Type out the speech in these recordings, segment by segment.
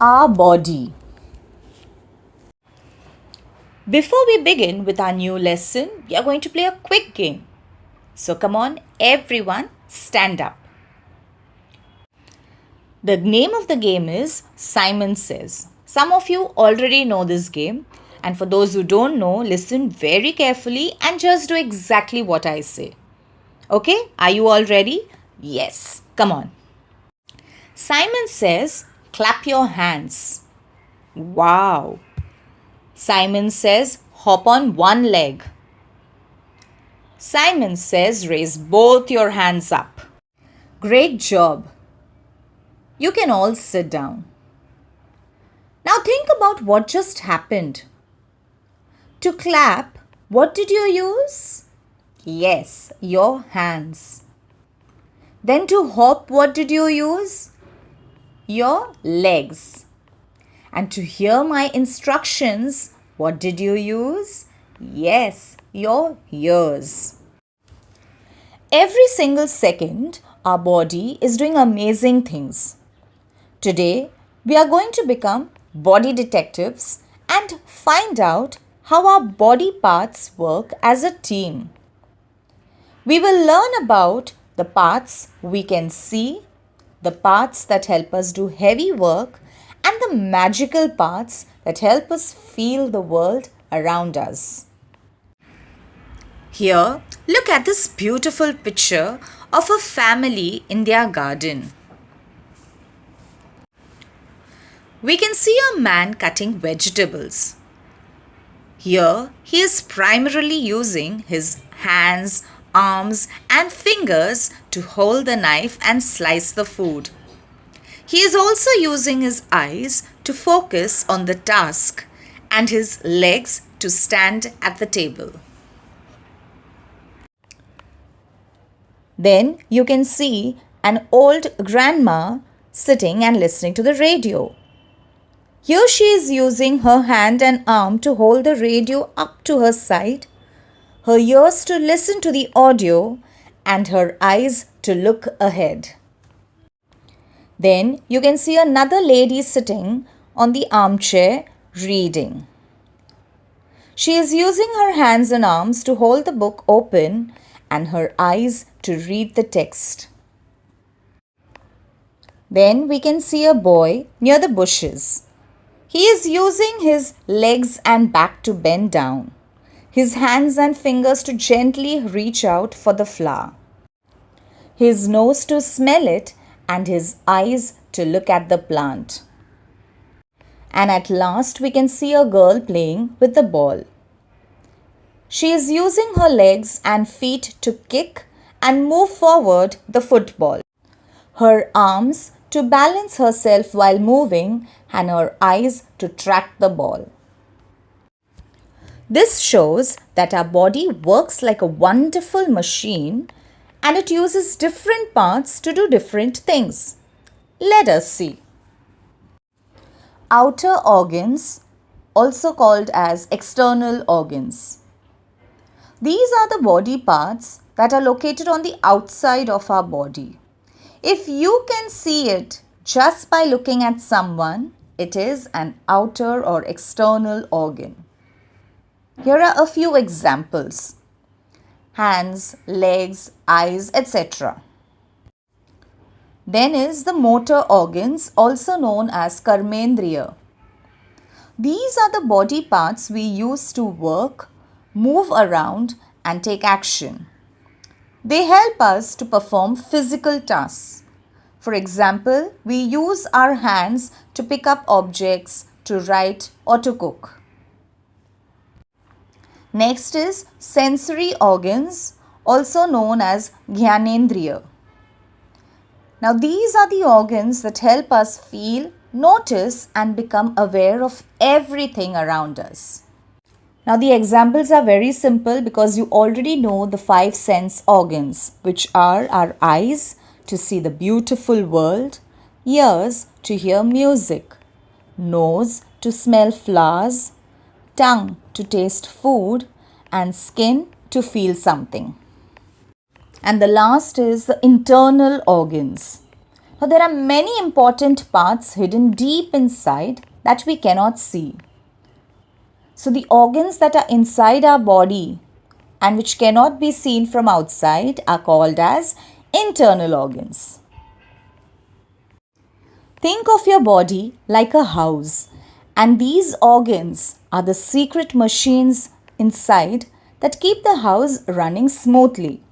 Our body. Before we begin with our new lesson, we are going to play a quick game. So come on, everyone, stand up. The name of the game is Simon Says. Some of you already know this game, and for those who don't know, listen very carefully and just do exactly what I say. Okay, are you all ready? Yes, come on. Simon says, clap your hands. Wow. Simon says, hop on one leg. Simon says, raise both your hands up. Great job. You can all sit down. Now think about what just happened. To clap, what did you use? Yes, your hands. Then to hop, what did you use? Your legs. And to hear my instructions, what did you use? Yes, your ears. Every single second, our body is doing amazing things. Today, we are going to become body detectives and find out how our body parts work as a team. We will learn about the parts we can see, the parts that help us do heavy work, and the magical parts that help us feel the world around us. Here, look at this beautiful picture of a family in their garden. We can see a man cutting vegetables. Here, he is primarily using his hands, arms, and fingers to hold the knife and slice the food. He is also using his eyes to focus on the task and his legs to stand at the table. Then you can see an old grandma sitting and listening to the radio. Here she is using her hand and arm to hold the radio up to her side, her ears to listen to the audio, and her eyes to look ahead. Then you can see another lady sitting on the armchair reading. She is using her hands and arms to hold the book open and her eyes to read the text. Then we can see a boy near the bushes. He is using his legs and back to bend down, his hands and fingers to gently reach out for the flower, his nose to smell it, and his eyes to look at the plant. And at last we can see a girl playing with the ball. She is using her legs and feet to kick and move forward the football, her arms to balance herself while moving, and her eyes to track the ball. This shows that our body works like a wonderful machine and it uses different parts to do different things. Let us see. Outer organs, also called as external organs. These are the body parts that are located on the outside of our body. If you can see it just by looking at someone, it is an outer or external organ. Here are a few examples: hands, legs, eyes, etc. Then is the motor organs, also known as karmendriya. These are the body parts we use to work, move around, and take action. They help us to perform physical tasks. For example, we use our hands to pick up objects, to write, or to cook. Next is sensory organs, also known as Gyanendriya. Now these are the organs that help us feel, notice, and become aware of everything around us. Now the examples are very simple because you already know the 5 sense organs, which are our eyes to see the beautiful world, ears to hear music, nose to smell flowers, tongue to taste food, and skin to feel something. And the last is the internal organs. But there are many important parts hidden deep inside that we cannot see. So the organs that are inside our body and which cannot be seen from outside are called as internal organs. Think of your body like a house, and these organs are the secret machines inside that keep the house running smoothly.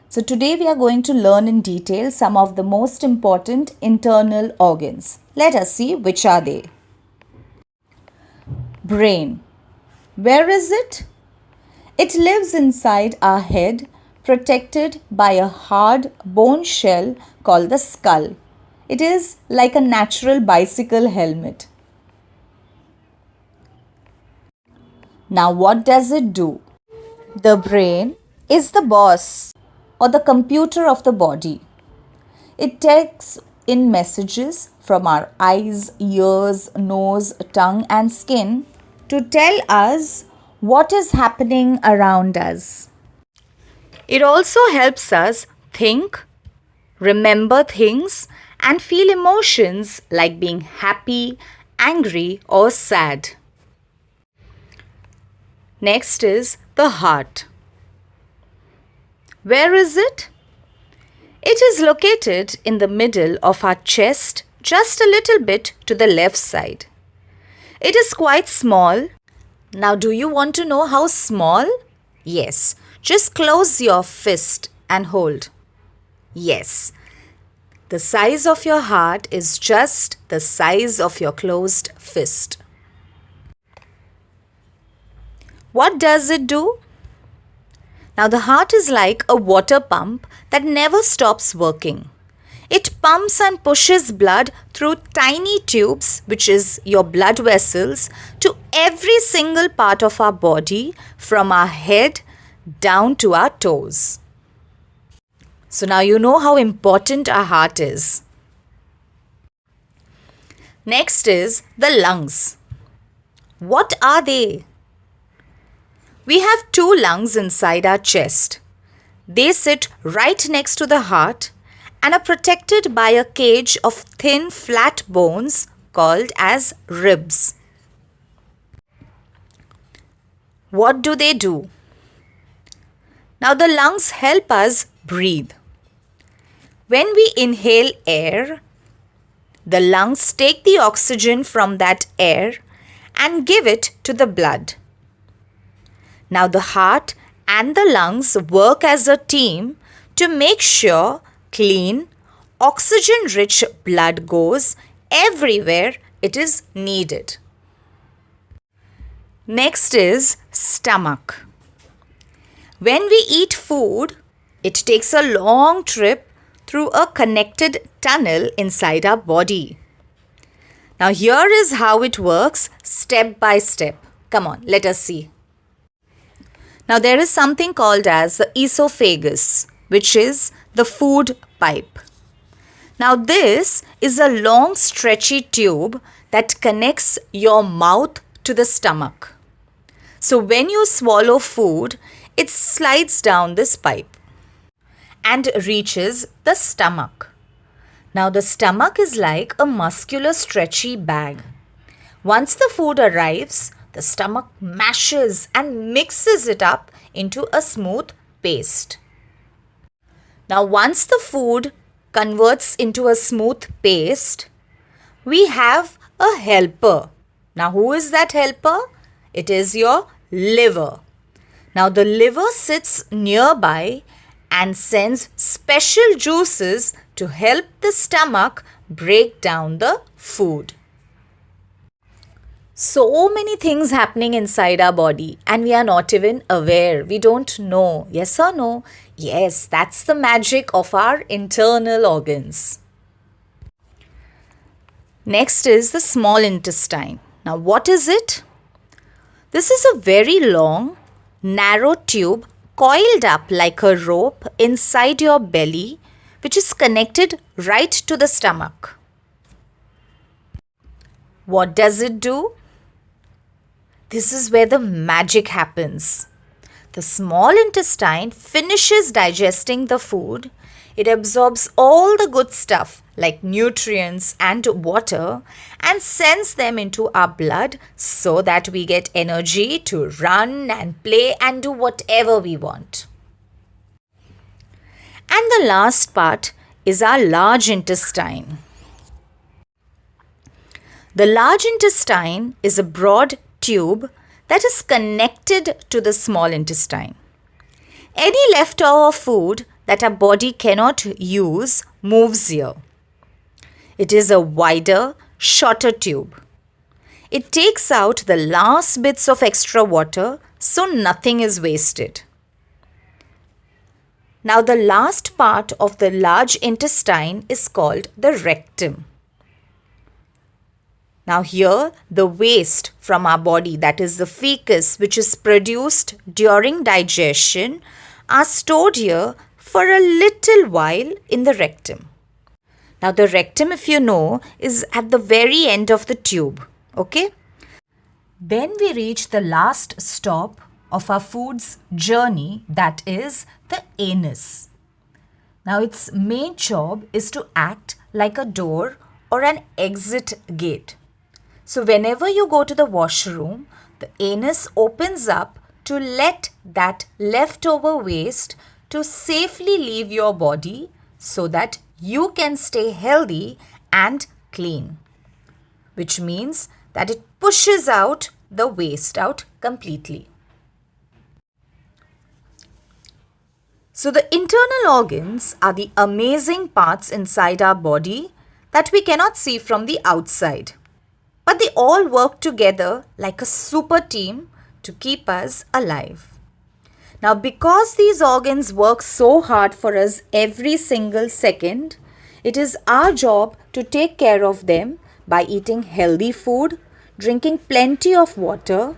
So today we are going to learn in detail some of the most important internal organs. Let us see which are they. Brain. Where is it? It lives inside our head, protected by a hard bone shell called the skull. It is like a natural bicycle helmet. Now what does it do? The brain is the boss or the computer of the body. It takes in messages from our eyes, ears, nose, tongue and skin to tell us what is happening around us. It also helps us think, remember things and feel emotions like being happy, angry or sad. Next is the heart. Where is it? It is located in the middle of our chest, just a little bit to the left side. It is quite small. Now, do you want to know how small? Yes. Just close your fist and hold. Yes. The size of your heart is just the size of your closed fist. What does it do? Now, the heart is like a water pump that never stops working. It pumps and pushes blood through tiny tubes, which is your blood vessels, to every single part of our body from our head down to our toes. So now you know how important our heart is. Next is the lungs. What are they? We have 2 lungs inside our chest. They sit right next to the heart and are protected by a cage of thin flat bones called as ribs. What do they do? Now the lungs help us breathe. When we inhale air, the lungs take the oxygen from that air and give it to the blood. Now the heart and the lungs work as a team to make sure clean, oxygen-rich blood goes everywhere it is needed. Next is stomach. When we eat food, it takes a long trip through a connected tunnel inside our body. Now here is how it works step by step. Come on, let us see. Now there is something called as the esophagus, which is the food pipe. Now this is a long stretchy tube that connects your mouth to the stomach. So when you swallow food, it slides down this pipe and reaches the stomach. Now the stomach is like a muscular stretchy bag. Once the food arrives, the stomach mashes and mixes it up into a smooth paste. Now once the food converts into a smooth paste, we have a helper. Now who is that helper? It is your liver. Now the liver sits nearby and sends special juices to help the stomach break down the food. So many things happening inside our body and we are not even aware. We don't know. Yes or no? Yes, that's the magic of our internal organs. Next is the small intestine. Now what is it? This is a very long, narrow tube coiled up like a rope inside your belly, which is connected right to the stomach. What does it do? This is where the magic happens. The small intestine finishes digesting the food. It absorbs all the good stuff like nutrients and water and sends them into our blood so that we get energy to run and play and do whatever we want. And the last part is our large intestine. The large intestine is a broad tube that is connected to the small intestine. Any leftover food that our body cannot use moves here. It is a wider, shorter tube. It takes out the last bits of extra water so nothing is wasted. Now the last part of the large intestine is called the rectum. Now here the waste from our body, that is the feces which is produced during digestion, are stored here for a little while in the rectum. Now the rectum, if you know, is at the very end of the tube. Okay? Then we reach the last stop of our food's journey, that is the anus. Now its main job is to act like a door or an exit gate. So whenever you go to the washroom, the anus opens up to let that leftover waste to safely leave your body so that you can stay healthy and clean, which means that it pushes out the waste out completely. So the internal organs are the amazing parts inside our body that we cannot see from the outside. But they all work together like a super team to keep us alive. Now, because these organs work so hard for us every single second, it is our job to take care of them by eating healthy food, drinking plenty of water,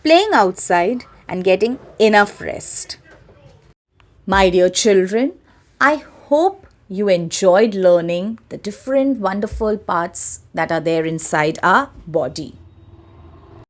playing outside, and getting enough rest. My dear children, I hope you enjoyed learning the different wonderful parts that are there inside our body.